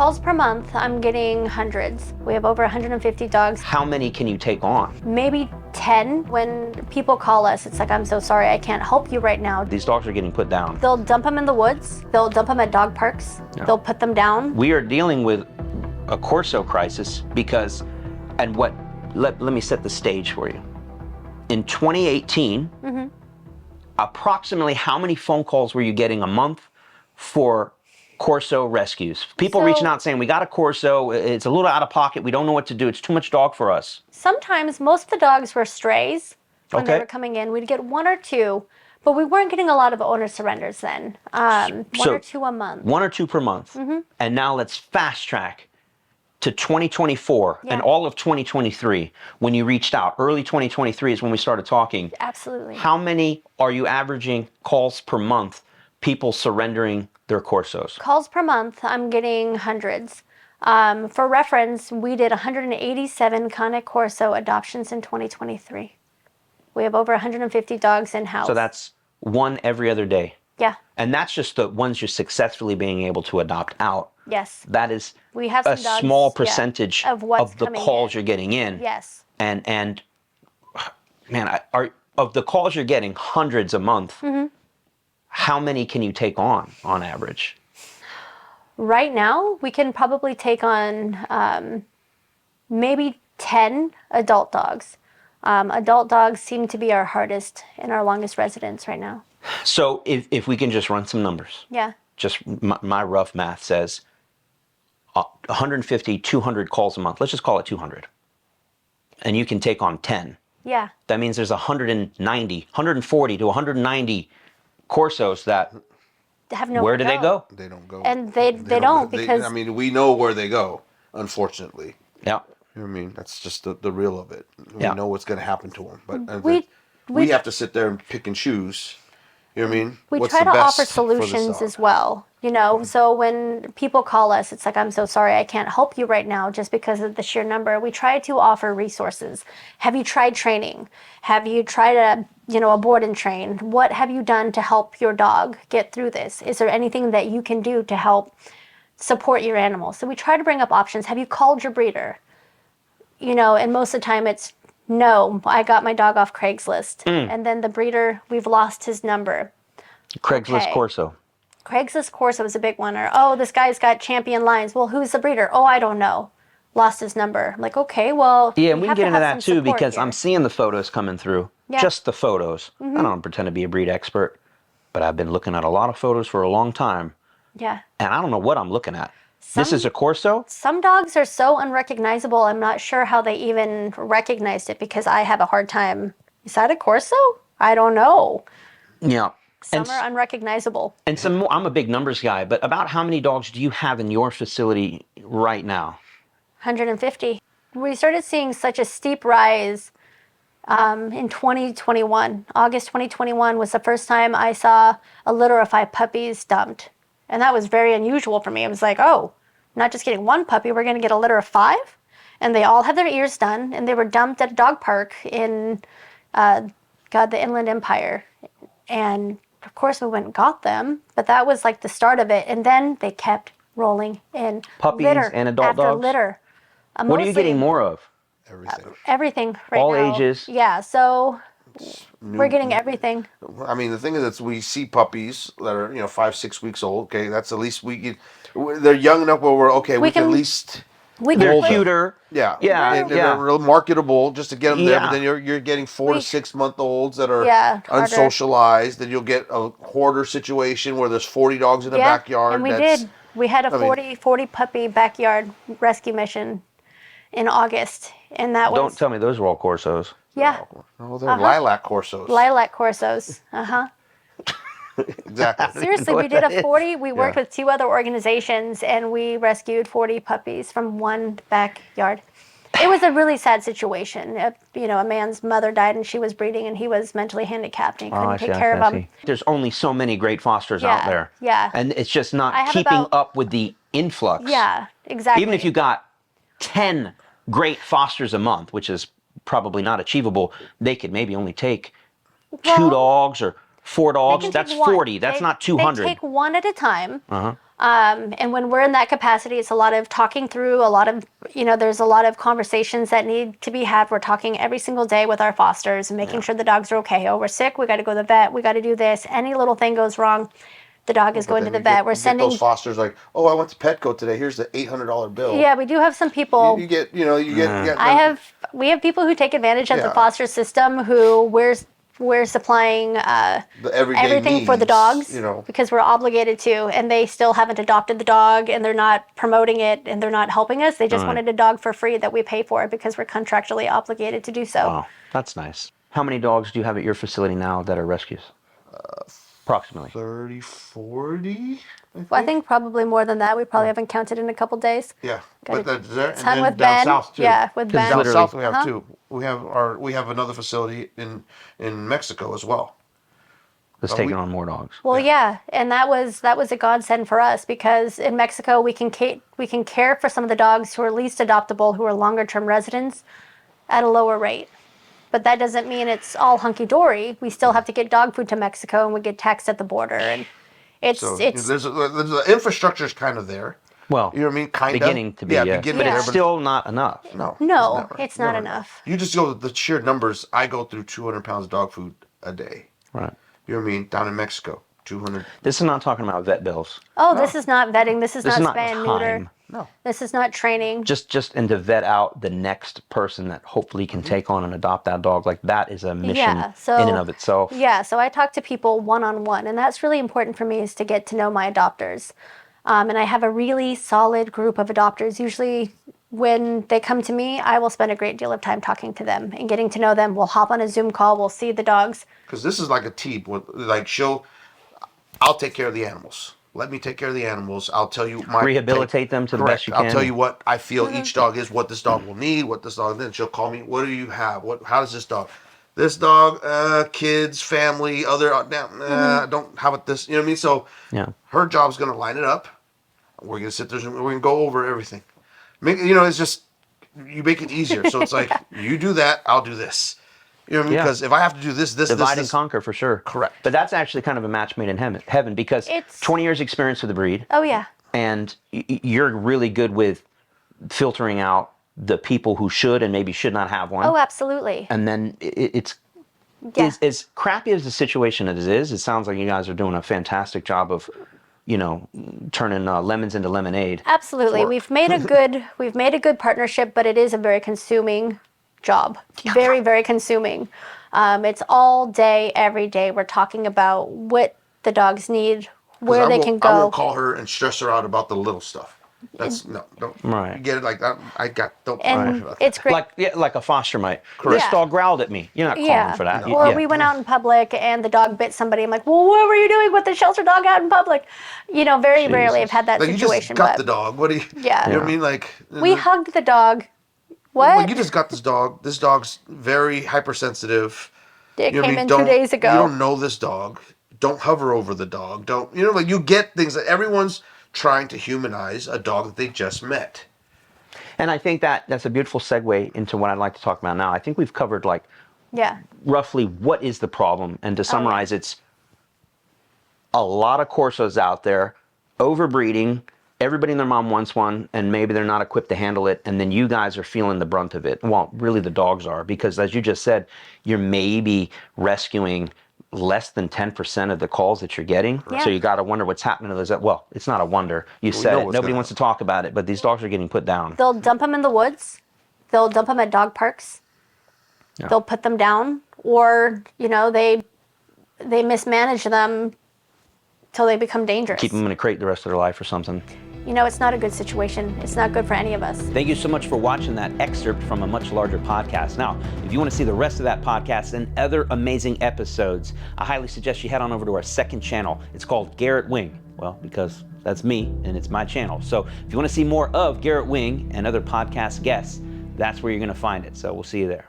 Calls per month, I'm getting hundreds. We have over 150 dogs. How many can you take on? Maybe 10. When people call us, it's like, I'm so sorry, I can't help you right now. These dogs are getting put down. They'll dump them in the woods. They'll dump them at dog parks. Yeah. They'll put them down. We are dealing with a Corso crisis because, and what, let me set the stage for you. In 2018, approximately how many phone calls were you getting a month for Corso rescues? People reaching out saying, we got a Corso, it's a little out of pocket, we don't know what to do, it's too much dog for us. Sometimes most of the dogs were strays when they were coming in. We'd get one or two, but we weren't getting a lot of owner surrenders then. One or two a month. One or two per month. And now let's fast track to 2024 and all of 2023 when you reached out. Early 2023 is when we started talking. Absolutely. How many are you averaging calls per month, people surrendering their Corsos? Calls per month, I'm getting hundreds. For reference, we did 187 Cane Corso adoptions in 2023. We have over 150 dogs in-house. So that's one every other day. Yeah. And that's just the ones you're successfman, being able to adopt out. Yes. That is we have a some dogs, small percentage of the calls you're getting in. Yes. And man, of the calls you're getting, hundreds a month, how many can you take on average? Right now, we can probably take on maybe 10 adult dogs. Adult dogs seem to be our hardest and our longest residents right now. So if we can just run some numbers. Yeah. Just my rough math says 150, 200 calls a month. Let's just call it 200. And you can take on 10. Yeah. That means there's 140 to 190 Corsos that have nowhere where do they go? They don't go. And they don't because... I mean, we know where they go, unfortunately. Yeah. You know what I mean? That's just the real of it. We know what's going to happen to them. But we have to sit there and pick and choose. You know what I mean? We try to offer solutions as well. You know, so when people call us, it's like, I'm so sorry, I can't help you right now just because of the sheer number. We try to offer resources. Have you tried training? Have you tried a board and train? What have you done to help your dog get through this? Is there anything that you can do to help support your animal? So we try to bring up options. Have you called your breeder? You know, and most of the time it's, no, I got my dog off Craigslist. And then the breeder, we've lost his number. Craigslist Corso. Craigslist Corso is a big one. Or, oh, this guy's got champion lines. Well, who's the breeder? Oh, I don't know. Lost his number. I'm like, okay, well, yeah, and we can get into that too because here. I'm seeing the photos coming through. Yeah. Just the photos. I don't pretend to be a breed expert, but I've been looking at a lot of photos for a long time. Yeah. And I don't know what I'm looking at. This is a Corso? Some dogs are so unrecognizable, I'm not sure how they even recognized it because I have a hard time. Is that a Corso? I don't know. Yeah. Some are unrecognizable. And some more, I'm a big numbers guy, but about how many dogs do you have in your facility right now? 150. We started seeing such a steep rise in 2021. August 2021 was the first time I saw a litter of 5 puppies dumped. And that was very unusual for me. I was like, oh, not just getting one puppy, we're going to get a litter of 5? And they all had their ears done, and they were dumped at a dog park in, the Inland Empire. And, of course, we went and got them, but that was like the start of it. And then they kept rolling in. Puppies litter and adult after dogs? litter. What are you getting more of? Everything. Everything right now. All ages? Yeah, so we're getting everything. I mean, the thing is that we see puppies that are, 5, 6 weeks old. Okay, that's at least they're young enough where we can at least. They're cuter. Yeah. Yeah. They're real marketable just to get them there. But then you're getting 4 to 6 month olds that are unsocialized. Then you'll get a hoarder situation where there's 40 dogs in the backyard. And we did. We had a 40 puppy backyard rescue mission in August, and that was. Don't tell me those were all Corsos. Yeah. Oh, they're lilac Corsos. Lilac Corsos. Exactly. Seriously, we did a 40. We worked with 2 other organizations, and we rescued 40 puppies from one backyard. It was a really sad situation. A man's mother died, and she was breeding, and he was mentally handicapped, and he couldn't take care of them. There's only so many great fosters out there. Yeah. And it's just not keeping up with the influx. Yeah, exactly. Even if you got 10 great fosters a month, which is probably not achievable, they could maybe only take 2 dogs or 4 dogs. That's 40. That's not 200. They take one at a time. And when we're in that capacity, it's a lot of talking through, a lot of, there's a lot of conversations that need to be had. We're talking every single day with our fosters and making sure the dogs are okay. Oh, we're sick. We got to go to the vet. We got to do this. Any little thing goes wrong, the dog is going to the vet. We're sending those fosters like, oh, I went to Petco today. Here's the $800 bill. Yeah, we do have some people. You get. We have people who take advantage of the foster system who we're supplying everything needs, for the dogs because we're obligated to, and they still haven't adopted the dog, and they're not promoting it, and they're not helping us. They just wanted a dog for free that we pay for because we're contractually obligated to do so. Wow, that's nice. How many dogs do you have at your facility now that are rescues? Approximately 30, 40. I think probably more than that. We probably haven't counted in a couple days. Yeah, but that's there. And then with down Ben. South too. Yeah, with Ben. Down south we have two. We have another facility in Mexico as well. That's taking on more dogs. Well, yeah, and that was a godsend for us because in Mexico we can care for some of the dogs who are least adoptable, who are longer term residents, at a lower rate. But that doesn't mean it's all hunky dory. We still have to get dog food to Mexico, and we get taxed at the border, and it's there's the infrastructure's kind of there. Well, you know what I mean? Kind of beginning to be, but it's still not enough. No, it's not enough. You just go with the sheer numbers. I go through 200 pounds of dog food a day. Right. You know what I mean? Down in Mexico, 200. This is not talking about vet bills. Oh, no. This is not vetting. This is not spay and neuter. Time. No. This is not training. Just and to vet out the next person that hopefully can take on and adopt that dog. Like that is a mission in and of itself. Yeah. So I talk to people one-on-one, and that's really important for me is to get to know my adopters. And I have a really solid group of adopters. Usually when they come to me, I will spend a great deal of time talking to them and getting to know them. We'll hop on a Zoom call. We'll see the dogs. Because this is like a team. Like I'll take care of the animals. Let me take care of the animals. I'll tell you rehabilitate them to the best you can. I'll tell you what I feel each dog is, what this dog will need, what this dog. Then she'll call me. What do you have? How does this dog? This dog, kids, family, other. Don't. How about this? You know what I mean? So her job's gonna line it up. We're gonna sit there. And we're gonna go over everything. It's just you make it easier. So it's like you do that, I'll do this. You know what I mean? Because if I have to do this, divide and conquer for sure. Correct. But that's actually kind of a match made in heaven because it's 20 years experience with the breed. Oh yeah. And you're really good with filtering out the people who should and maybe should not have one. Oh, absolutely. And then it's as crappy as the situation as it is. It sounds like you guys are doing a fantastic job of, turning lemons into lemonade. Absolutely. We've made a good partnership, but it is a very consuming job. Very, very consuming. It's all day, every day. We're talking about what the dogs need, where they can go. I won't call her and stress her out about the little stuff. That's don't right. You get it like that. Don't. And it's great. Like a foster might. Correct. This dog growled at me. You're not calling for that. Or we went out in public and the dog bit somebody. I'm like, well, what were you doing with the shelter dog out in public? Very rarely I've had that situation. You just got the dog. What do you? Yeah. You know what I mean? Like we hugged the dog. What? Well, you just got this dog. This dog's very hypersensitive. It came in 2 days ago. You don't know this dog. Don't hover over the dog. Don't. You get things that everyone's trying to humanize a dog that they just met. And I think that's a beautiful segue into what I'd like to talk about now. I think we've covered roughly what is the problem. And to summarize, it's a lot of Corsos out there, overbreeding, everybody and their mom wants one, and maybe they're not equipped to handle it, and then you guys are feeling the brunt of it. Well, really the dogs are, because as you just said, you're maybe rescuing less than 10% of the calls that you're getting. Yeah. So you got to wonder what's happening to those. Well, it's not a wonder. You said it. Nobody wants to talk about it, but these dogs are getting put down. They'll dump them in the woods. They'll dump them at dog parks. Yeah. They'll put them down, or they mismanage them till they become dangerous. Keep them in a crate the rest of their life or something. It's not a good situation. It's not good for any of us. Thank you so much for watching that excerpt from a much larger podcast. Now, if you want to see the rest of that podcast and other amazing episodes, I highly suggest you head on over to our second channel. It's called Garrett Wing. Well, because that's me and it's my channel. So if you want to see more of Garrett Wing and other podcast guests, that's where you're going to find it. So we'll see you there.